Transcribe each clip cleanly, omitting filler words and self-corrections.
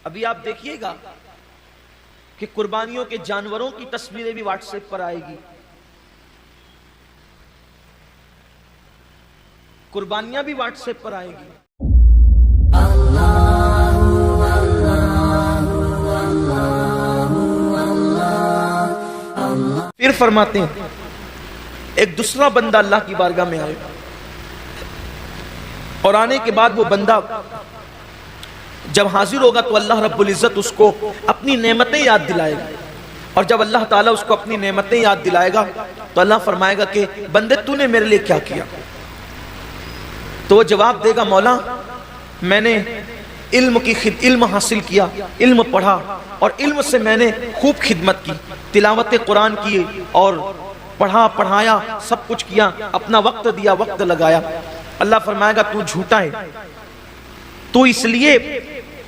ابھی آپ دیکھیے گا کہ قربانیوں کے جانوروں کی تصویریں بھی واٹس ایپ پر آئے گی، قربانیاں بھی واٹس ایپ پر آئے گی۔ پھر فرماتے ہیں ایک دوسرا بندہ اللہ کی بارگاہ میں آئے اور آنے کے بعد وہ بندہ جب حاضر ہوگا تو اللہ رب العزت اس کو اپنی نعمتیں یاد دلائے گا، اور جب اللہ تعالیٰ اس کو اپنی نعمتیں یاد دلائے گا تو اللہ فرمائے گا کہ بندے تو نے میرے لیے کیا کیا؟ تو وہ جواب دے گا مولا میں نے علم حاصل کیا، علم پڑھا، اور علم سے میں نے خوب خدمت کی، تلاوت قرآن کی اور پڑھا پڑھایا، سب کچھ کیا، اپنا وقت دیا، وقت لگایا۔ اللہ فرمائے گا تو جھوٹا ہے، تو اس لیے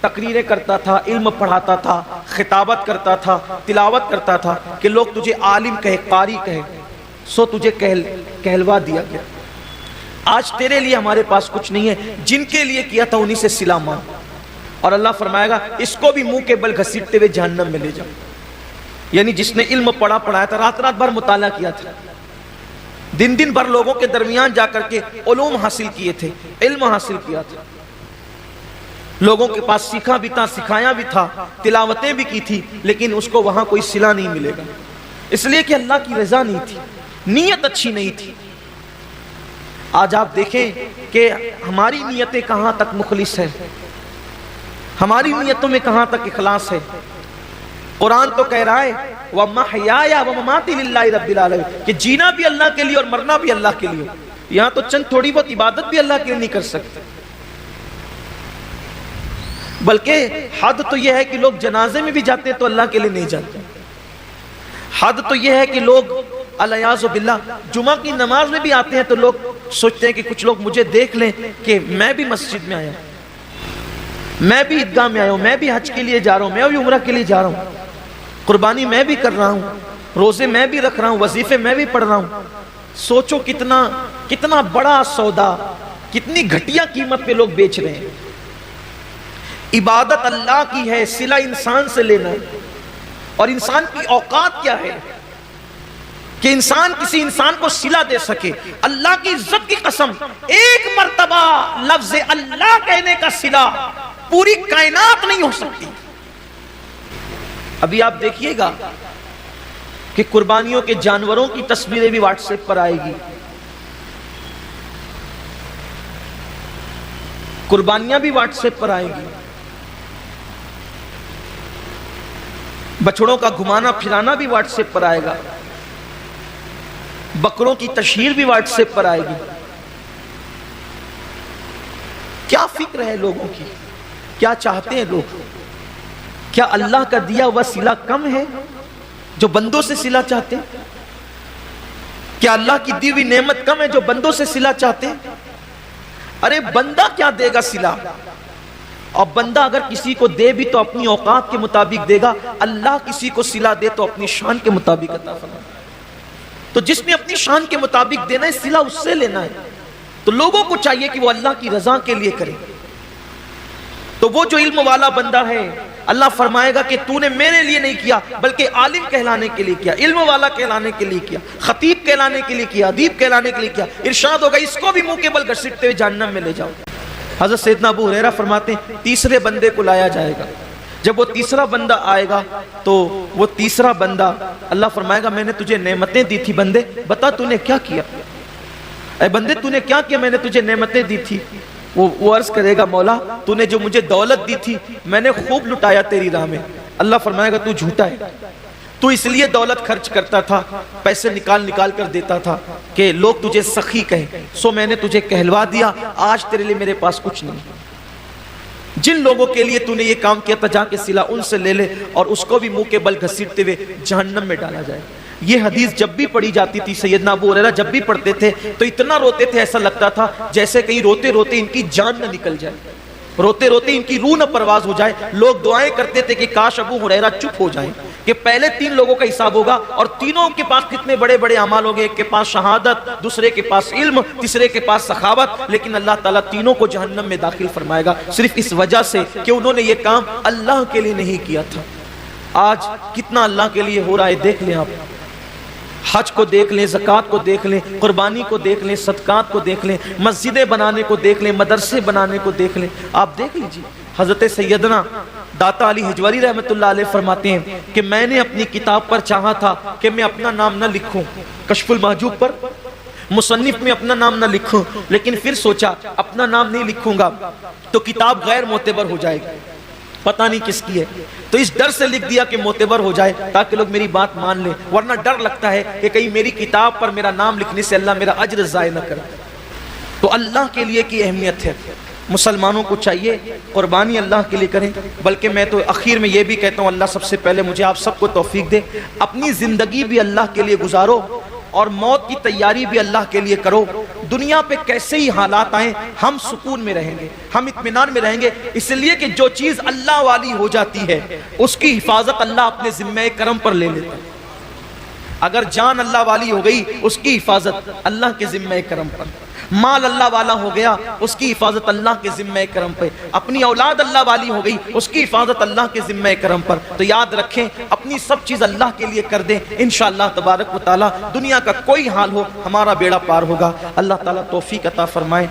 تقریریں کرتا تھا، علم پڑھاتا تھا، خطابت کرتا تھا، تلاوت کرتا تھا کہ لوگ تجھے عالم کہے، قاری کہے، سو تجھے کہلوا دیا گیا۔ آج تیرے لیے ہمارے پاس کچھ نہیں ہے، جن کے لیے کیا تھا انہی سے صلہ مانگ۔ اور اللہ فرمائے گا اس کو بھی منہ کے بل گھسیٹتے ہوئے جہنم میں لے جاؤ۔ یعنی جس نے علم پڑھایا تھا، رات رات بھر مطالعہ کیا تھا، دن بھر لوگوں کے درمیان جا کر کے علوم حاصل کیے تھے، علم حاصل کیا تھا، لوگوں کے پاس سیکھا بھی تھا، سکھایا بھی تھا، تلاوتیں بھی کی تھی، لیکن اس کو وہاں کوئی صلہ نہیں ملے گا، اس لیے کہ اللہ کی رضا نہیں تھی، نیت اچھی نہیں تھی۔ آج آپ دیکھیں کہ ہماری نیتیں کہاں تک مخلص ہیں، ہماری نیتوں میں کہاں تک اخلاص ہے۔ قرآن تو کہہ رہا ہے وَمَحْيَايَ وَمَمَاتِي لِلَّهِ رَبِّ الْعَالَمِينَ کہ جینا بھی اللہ کے لیے اور مرنا بھی اللہ کے لیے۔ یہاں تو چند تھوڑی بہت عبادت بھی اللہ کے لیے نہیں کر سکتے، بلکہ حد تو یہ ہے کہ لوگ جنازے میں بھی جاتے ہیں تو اللہ کے لیے نہیں جاتے۔ حد تو یہ ہے کہ لوگ الیاذ باللہ جمعہ کی نماز میں بھی آتے ہیں تو لوگ سوچتے ہیں کہ کچھ لوگ مجھے دیکھ لیں کہ میں بھی مسجد میں آیا ہوں، میں بھی عیدگاہ میں آیا ہوں، میں بھی حج کے لیے جا رہا ہوں، میں بھی عمرہ کے لیے جا رہا ہوں، قربانی میں بھی کر رہا ہوں، روزے میں بھی رکھ رہا ہوں، وظیفے میں بھی پڑھ رہا ہوں۔ سوچو کتنا بڑا سودا، کتنی گھٹیا قیمت پہ لوگ بیچ رہے ہیں۔ عبادت اللہ کی ہے، صلہ انسان سے لینا ہے، اور انسان کی اوقات کیا ہے کہ انسان کسی انسان کو صلہ دے سکے۔ اللہ کی عزت کی قسم، ایک مرتبہ لفظ اللہ کہنے کا صلہ پوری کائنات نہیں ہو سکتی۔ ابھی آپ دیکھیے گا کہ قربانیوں کے جانوروں کی تصویریں بھی واٹس ایپ پر آئے گی، قربانیاں بھی واٹس ایپ پر آئے گی، بچڑوں کا گھمانا پھرانا بھی واٹس ایپ پر آئے گا، بکروں کی تشہیر بھی واٹس ایپ پر آئے گی۔ کیا فکر ہے لوگوں کی؟ کیا چاہتے ہیں لوگ؟ کیا اللہ کا دیا ہوا صلہ کم ہے جو بندوں سے صلہ چاہتے ہیں؟ کیا اللہ کی دی ہوئی نعمت کم ہے جو بندوں سے صلہ چاہتے ہیں؟ ارے بندہ کیا دے گا صلہ؟ اور بندہ اگر کسی کو دے بھی تو اپنی اوقات کے مطابق دے گا، اللہ کسی کو صلہ دے تو اپنی شان کے مطابق عطا فرمائے۔ تو جس نے اپنی شان کے مطابق دینا ہے صلہ اس سے لینا ہے۔ تو لوگوں کو چاہیے کہ وہ اللہ کی رضا کے لیے کرے۔ تو وہ جو علم والا بندہ ہے، اللہ فرمائے گا کہ تو نے میرے لیے نہیں کیا بلکہ عالم کہلانے کے لیے کیا، علم والا کہلانے کے لیے کیا، خطیب کہلانے کے لیے کیا، ادیب کہلانے کے لیے کیا۔ ارشاد ہوگا اس کو بھی منہ کے بل گھسیٹتے ہوئے جہنم میں لے جاؤ۔ حضرت سیدنا ابو ہریرہ فرماتے ہیں تیسرے بندے کو لایا جائے گا، جب وہ تیسرا بندہ آئے گا تو وہ تیسرا بندہ اللہ فرمائے گا میں نے تجھے نعمتیں دی تھی بندے، بتا تو نے کیا کیا؟ اے بندے تو نے کیا کیا؟ میں نے تجھے نعمتیں دی تھی۔ وہ عرض کرے گا مولا تو نے جو مجھے دولت دی تھی میں نے خوب لٹایا تیری راہ میں۔ اللہ فرمائے گا تو جھوٹا ہے، تو اس لیے دولت خرچ کرتا تھا، پیسے نکال کر دیتا تھا کہ لوگ تجھے سخی کہیں، سو میں نے تجھے کہلوا دیا، آج تیرے لیے میرے پاس کچھ نہیں۔ جن لوگوں کے لیے تو نے یہ کام کیا تھا جا کے صلہ ان سے لے لے، اور اس کو بھی منہ کے بل گھسیٹتے ہوئے جہنم میں ڈالا جائے۔ یہ حدیث جب بھی پڑھی جاتی تھی سیدنا ابو ہریرہ جب بھی پڑھتے تھے تو اتنا روتے تھے، ایسا لگتا تھا جیسے کہیں روتے روتے ان کی جان نہ نکل جائے، روتے روتے ان کی روح نہ پرواز ہو جائے۔ لوگ دعائیں کرتے تھے کہ کاش ابو ہریرہ چپ ہو جائیں، کہ پہلے 3 لوگوں کا حساب ہوگا اور تینوں کے پاس کتنے بڑے بڑے اعمال ہوں گے. ایک کے پاس شہادت, دوسرے کے پاس علم, تیسرے کے پاس سخاوت, لیکن اللہ تعالیٰ تینوں کو جہنم میں داخل فرمائے گا صرف اس وجہ سے کہ انہوں نے یہ کام اللہ کے لیے نہیں کیا تھا. آج کتنا اللہ کے لیے ہو رہا ہے دیکھ لیں آپ. حج کو دیکھ لیں, زکوٰۃ کو دیکھ لیں, قربانی کو دیکھ لیں, صدقات کو دیکھ لیں, مسجدیں بنانے کو دیکھ لیں, مدرسے بنانے کو دیکھ لیں. آپ دیکھ لیجیے حضرت سیدنا داتا علی حجوری رحمۃ اللہ علیہ فرماتے ہیں کہ میں نے اپنی کتاب پر چاہا تھا کہ میں اپنا نام نہ لکھوں, کشف المحجوب پر مصنف میں اپنا نام نہ لکھوں, لیکن پھر سوچا اپنا نام نہیں لکھوں گا تو کتاب غیر معتبر ہو جائے گی, پتہ نہیں کس کی ہے, تو اس ڈر سے لکھ دیا کہ معتبر ہو جائے تاکہ لوگ میری بات مان لیں, ورنہ ڈر لگتا ہے کہ کہیں میری کتاب پر میرا نام لکھنے سے اللہ میرا اجر ضائع نہ کرے. تو اللہ کے لیے کی اہمیت ہے, مسلمانوں کو چاہیے قربانی اللہ کے لیے کریں. بلکہ میں تو اخیر میں یہ بھی کہتا ہوں, اللہ سب سے پہلے مجھے آپ سب کو توفیق دے, اپنی زندگی بھی اللہ کے لیے گزارو اور موت کی تیاری بھی اللہ کے لیے کرو. دنیا پہ کیسے ہی حالات آئیں ہم سکون میں رہیں گے, ہم اطمینان میں رہیں گے, اس لیے کہ جو چیز اللہ والی ہو جاتی ہے اس کی حفاظت اللہ اپنے ذمہ کرم پر لے لیتا ہے. اگر جان اللہ والی ہو گئی اس کی حفاظت اللہ کے ذمہ کرم پر, مال اللہ والا ہو گیا اس کی حفاظت اللہ کے ذمہ کرم پہ, اپنی اولاد اللہ والی ہو گئی اس کی حفاظت اللہ کے ذمہ کرم پر. تو یاد رکھیں اپنی سب چیز اللہ کے لیے کر دیں, انشاءاللہ تبارک و تعالی دنیا کا کوئی حال ہو ہمارا بیڑا پار ہوگا. اللہ تعالیٰ توفیق عطا فرمائے.